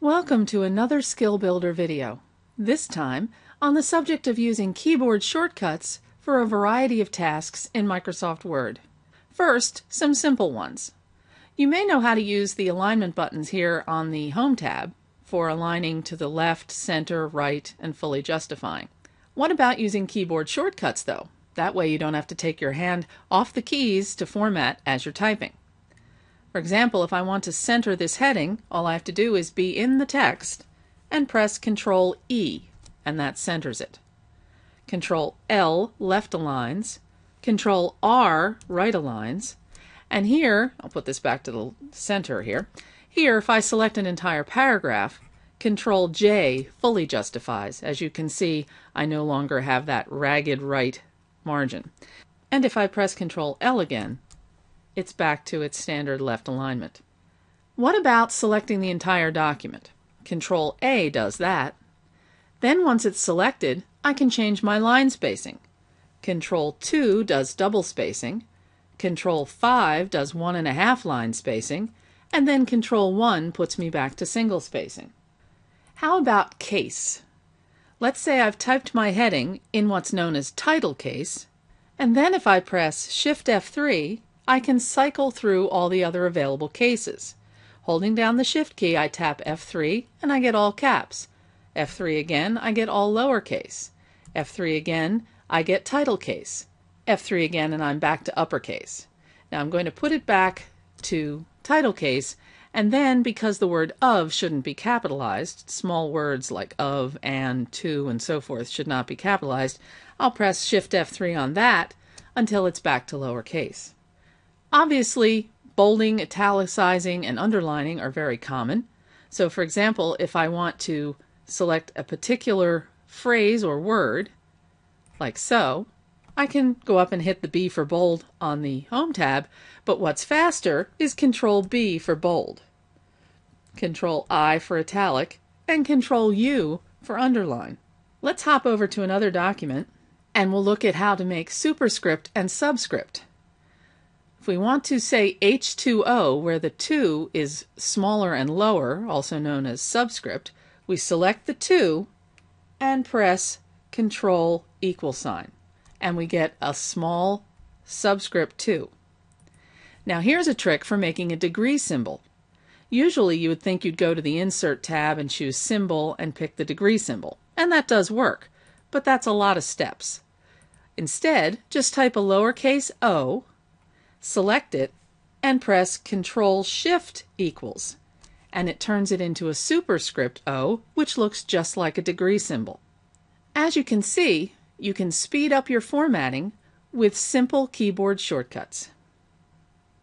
Welcome to another Skill Builder video, this time on the subject of using keyboard shortcuts for a variety of tasks in Microsoft Word. First, some simple ones. You may know how to use the alignment buttons here on the Home tab for aligning to the left, center, right, and fully justifying. What about using keyboard shortcuts though? That way you don't have to take your hand off the keys to format as you're typing. For example, if I want to center this heading, all I have to do is be in the text and press Ctrl E, and that centers it. Ctrl L left aligns, Ctrl R right aligns, and here, I'll put this back to the center here. Here, if I select an entire paragraph, Ctrl J fully justifies. As you can see, I no longer have that ragged right margin. And if I press Ctrl L again, it's back to its standard left alignment. What about selecting the entire document? Ctrl A does that. Then once it's selected, I can change my line spacing. Ctrl 2 does double spacing, Ctrl 5 does 1.5 line spacing, and then Ctrl 1 puts me back to single spacing. How about case? Let's say I've typed my heading in what's known as title case, and then if I press Shift F3, I can cycle through all the other available cases. Holding down the Shift key, I tap F3 and I get all caps. F3 again, I get all lowercase. F3 again, I get title case. F3 again, and I'm back to uppercase. Now I'm going to put it back to title case, and then because the word of shouldn't be capitalized, small words like of, and, to, and so forth should not be capitalized, I'll press Shift F3 on that until it's back to lowercase. Obviously, bolding, italicizing, and underlining are very common. So for example, if I want to select a particular phrase or word, like so, I can go up and hit the B for bold on the Home tab, but what's faster is Control B for bold, Control I for italic, and Control U for underline. Let's hop over to another document, and we'll look at how to make superscript and subscript. If we want to say H2O, where the 2 is smaller and lower, also known as subscript, we select the 2 and press Control =, and we get a small subscript 2. Now here's a trick for making a degree symbol. Usually you would think you'd go to the Insert tab and choose Symbol and pick the degree symbol, and that does work, but that's a lot of steps. Instead, just type a lowercase o, select it, and press Control-Shift=, and it turns it into a superscript O, which looks just like a degree symbol. As you can see, you can speed up your formatting with simple keyboard shortcuts.